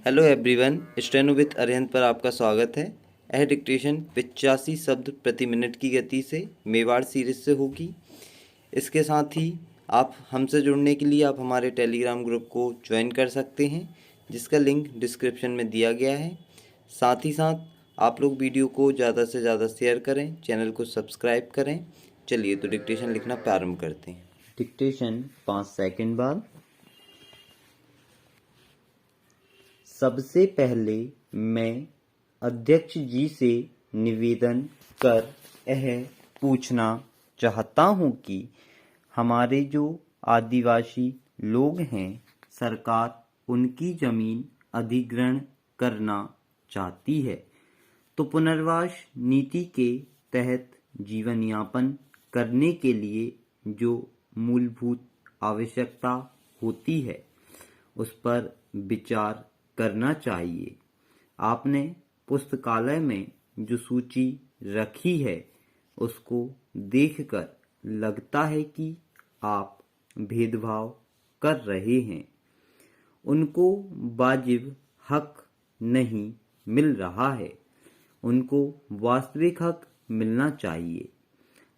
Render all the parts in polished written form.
Hello everyone, steno with Arihant पर आपका स्वागत है। यह डिक्टेशन 85 शब्द प्रति मिनट की गति से मेवाड़ सीरीज से होगी। इसके साथ ही आप हमसे जुड़ने के लिए आप हमारे टेलीग्राम ग्रुप को ज्वाइन कर सकते हैं, जिसका लिंक डिस्क्रिप्शन में दिया गया है। साथ ही साथ आप लोग वीडियो को ज़्यादा से ज़्यादा शेयर करें, चैनल को सब्सक्राइब करें। चलिए तो डिक्टेशन लिखना प्रारंभ करते हैं। डिक्टेशन 5 सेकंड बाद। सबसे पहले मैं अध्यक्ष जी से निवेदन कर यह पूछना चाहता हूँ कि हमारे जो आदिवासी लोग हैं, सरकार उनकी ज़मीन अधिग्रहण करना चाहती है, तो पुनर्वास नीति के तहत जीवन यापन करने के लिए जो मूलभूत आवश्यकता होती है उस पर विचार करना चाहिए। आपने पुस्तकालय में जो सूची रखी है उसको देखकर लगता है कि आप भेदभाव कर रहे हैं। उनको वाजिब हक नहीं मिल रहा है, उनको वास्तविक हक मिलना चाहिए।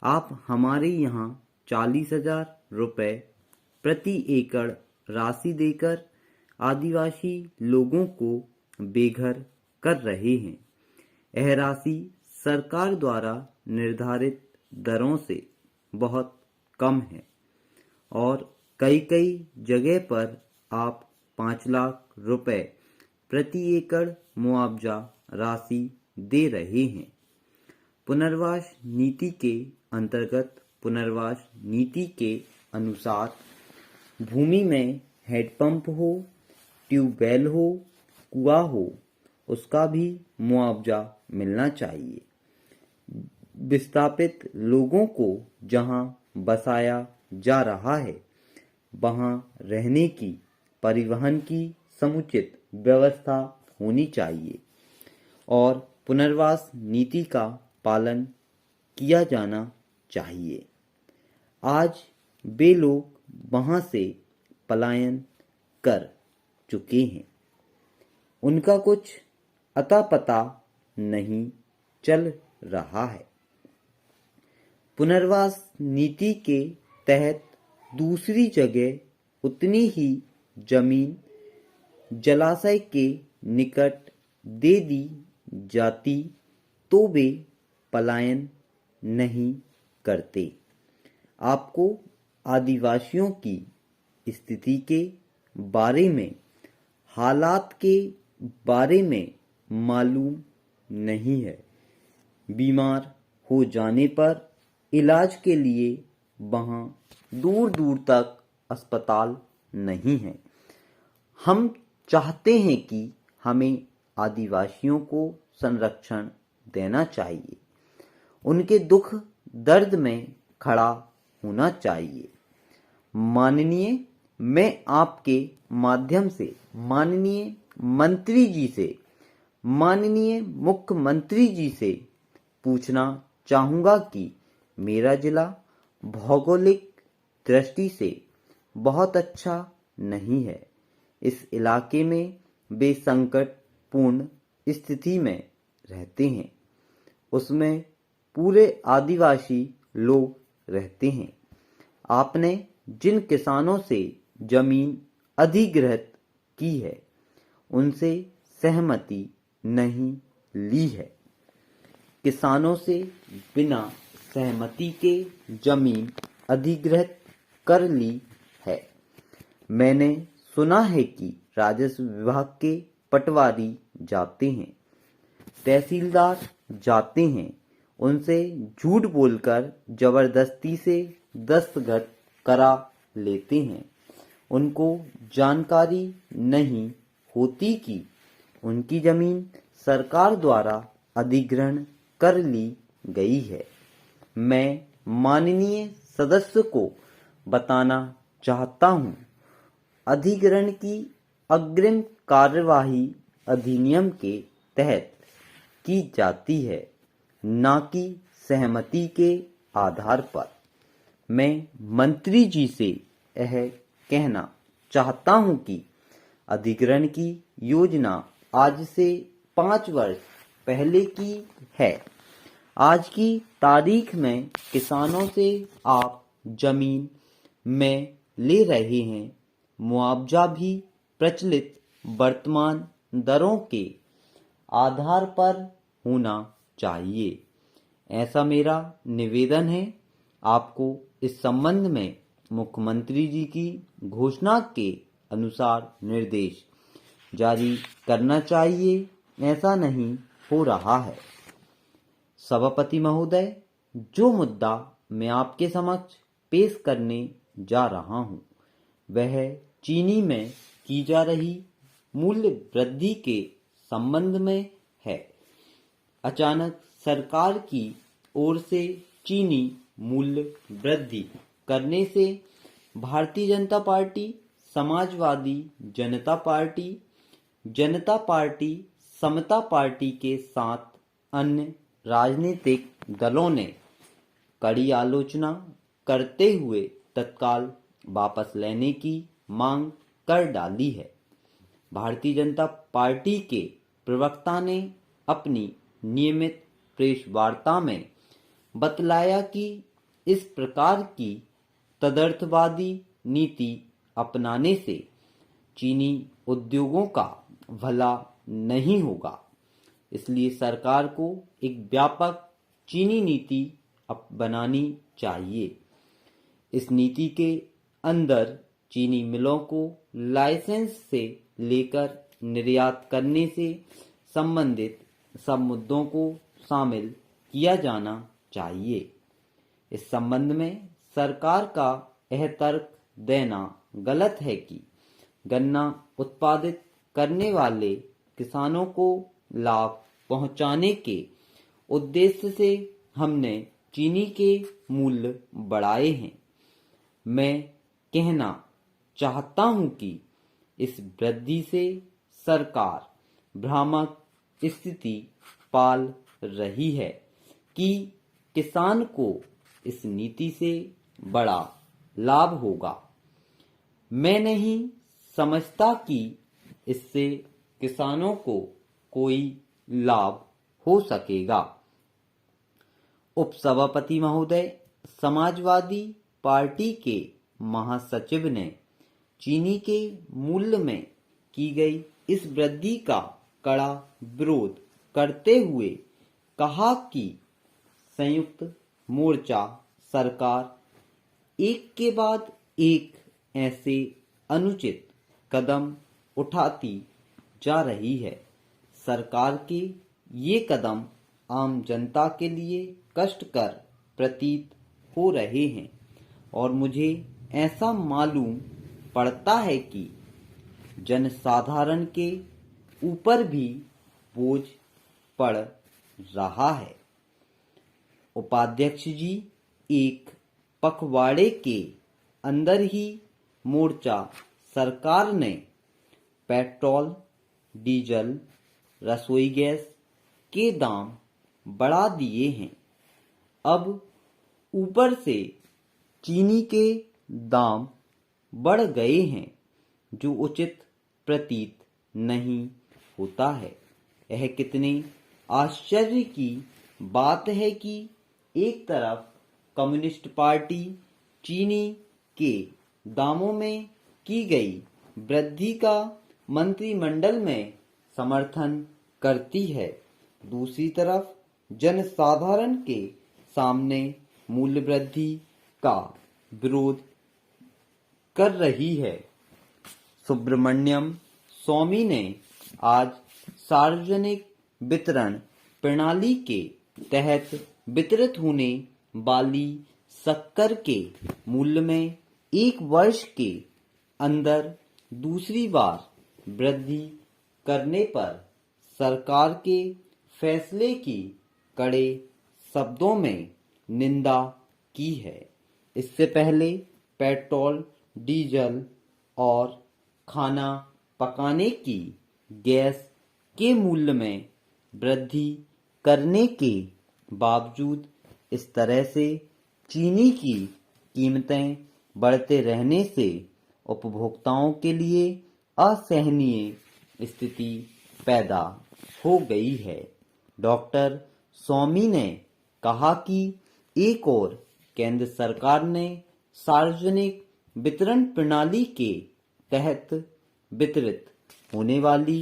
आप हमारे यहाँ 40,000 रुपये प्रति एकड़ राशि देकर आदिवासी लोगों को बेघर कर रहे हैं। यह राशि सरकार द्वारा निर्धारित दरों से बहुत कम है और कई जगह पर आप 5 लाख रुपए प्रति एकड़ मुआवजा राशि दे रहे हैं। पुनर्वास नीति के अंतर्गत पुनर्वास नीति के अनुसार भूमि में हैंडपंप हो, ट्यूबवेल हो, कुआं हो, उसका भी मुआवजा मिलना चाहिए। विस्थापित लोगों को जहां बसाया जा रहा है वहां रहने की, परिवहन की समुचित व्यवस्था होनी चाहिए और पुनर्वास नीति का पालन किया जाना चाहिए। आज वे लोग वहां से पलायन कर चुके हैं, उनका कुछ अता पता नहीं चल रहा है। पुनर्वास नीति के तहत दूसरी जगह उतनी ही जमीन जलाशय के निकट दे दी जाती तो वे पलायन नहीं करते। आपको आदिवासियों की स्थिति के बारे में, हालात के बारे में मालूम नहीं है। बीमार हो जाने पर इलाज के लिए वहाँ दूर दूर तक अस्पताल नहीं है। हम चाहते हैं कि हमें आदिवासियों को संरक्षण देना चाहिए, उनके दुख दर्द में खड़ा होना चाहिए। माननीय, मैं आपके माध्यम से माननीय मंत्री जी से, माननीय मुख्यमंत्री जी से पूछना चाहूँगा कि मेरा जिला भौगोलिक दृष्टि से बहुत अच्छा नहीं है। इस इलाके में वे संकटपूर्ण स्थिति में रहते हैं, उसमें पूरे आदिवासी लोग रहते हैं। आपने जिन किसानों से जमीन अधिग्रहित की है उनसे सहमति नहीं ली है। किसानों से बिना सहमति के जमीन अधिग्रहित कर ली है। मैंने सुना है कि राजस्व विभाग के पटवारी जाते हैं, तहसीलदार जाते हैं, उनसे झूठ बोलकर जबरदस्ती से दस्तखत करा लेते हैं। उनको जानकारी नहीं होती कि उनकी जमीन सरकार द्वारा अधिग्रहण कर ली गई है। मैं माननीय सदस्य को बताना चाहता हूँ, अधिग्रहण की अग्रिम कार्यवाही अधिनियम के तहत की जाती है, न कि सहमति के आधार पर। मैं मंत्री जी से यह कहना चाहता हूँ कि अधिग्रहण की योजना आज से 5 वर्ष पहले की है। आज की तारीख में किसानों से आप जमीन में ले रहे हैं, मुआवजा भी प्रचलित वर्तमान दरों के आधार पर होना चाहिए। ऐसा मेरा निवेदन है। आपको इस संबंध में मुख्यमंत्री जी की घोषणा के अनुसार निर्देश जारी करना चाहिए। ऐसा नहीं हो रहा है। सभापति महोदय, जो मुद्दा मैं आपके समक्ष पेश करने जा रहा हूं, वह चीनी में की जा रही मूल्य वृद्धि के संबंध में है। अचानक सरकार की ओर से चीनी मूल्य वृद्धि करने से भारतीय जनता पार्टी, समाजवादी जनता पार्टी, समता पार्टी के साथ अन्य राजनीतिक दलों ने कड़ी आलोचना करते हुए तत्काल वापस लेने की मांग कर डाली है। भारतीय जनता पार्टी के प्रवक्ता ने अपनी नियमित प्रेस वार्ता में बतलाया कि इस प्रकार की तदर्थवादी नीति अपनाने से चीनी उद्योगों का भला नहीं होगा। इसलिए सरकार को एक व्यापक चीनी नीति बनानी चाहिए। इस नीति के अंदर चीनी मिलों को लाइसेंस से लेकर निर्यात करने से संबंधित सब मुद्दों को शामिल किया जाना चाहिए। इस संबंध में सरकार का यह तर्क देना गलत है कि गन्ना उत्पादित करने वाले किसानों को लाभ पहुंचाने के उद्देश्य से हमने चीनी के मूल्य बढ़ाए हैं। मैं कहना चाहता हूं कि इस वृद्धि से सरकार भ्रामक स्थिति पाल रही है कि किसान को इस नीति से बड़ा लाभ होगा। मैं नहीं समझता कि इससे किसानों को कोई लाभ हो सकेगा। उपसभापति महोदय, समाजवादी पार्टी के महासचिव ने चीनी के मूल्य में की गई इस वृद्धि का कड़ा विरोध करते हुए कहा कि संयुक्त मोर्चा सरकार एक के बाद एक ऐसे अनुचित कदम उठाती जा रही है। सरकार के ये कदम आम जनता के लिए कष्टकर प्रतीत हो रहे हैं और मुझे ऐसा मालूम पड़ता है कि जनसाधारण के ऊपर भी बोझ पड़ रहा है। उपाध्यक्ष जी, एक पखवाड़े के अंदर ही मोर्चा सरकार ने पेट्रोल, डीजल, रसोई गैस के दाम बढ़ा दिए हैं। अब ऊपर से चीनी के दाम बढ़ गए हैं, जो उचित प्रतीत नहीं होता है। यह कितने आश्चर्य की बात है कि एक तरफ कम्युनिस्ट पार्टी चीनी के दामों में की गई वृद्धि का मंत्रिमंडल में समर्थन करती है, दूसरी तरफ जनसाधारण के सामने मूल्य वृद्धि का विरोध कर रही है। सुब्रमण्यम स्वामी ने आज सार्वजनिक वितरण प्रणाली के तहत वितरित होने वाली शक्कर के मूल्य में 1 वर्ष के अंदर दूसरी बार वृद्धि करने पर सरकार के फैसले की कड़े शब्दों में निंदा की है। इससे पहले पेट्रोल, डीजल और खाना पकाने की गैस के मूल्य में वृद्धि करने के बावजूद इस तरह से चीनी की कीमतें बढ़ते रहने से उपभोक्ताओं के लिए असहनीय स्थिति पैदा हो गई है। डॉक्टर स्वामी ने कहा कि एक और केंद्र सरकार ने सार्वजनिक वितरण प्रणाली के तहत वितरित होने वाली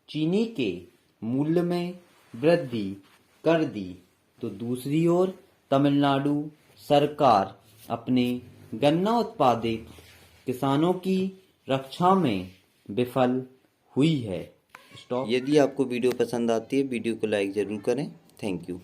चीनी के मूल्य में वृद्धि कर दी, तो दूसरी ओर तमिलनाडु सरकार अपने गन्ना उत्पादक किसानों की रक्षा में विफल हुई है। यदि आपको वीडियो पसंद आती है, वीडियो को लाइक ज़रूर करें। Thank you.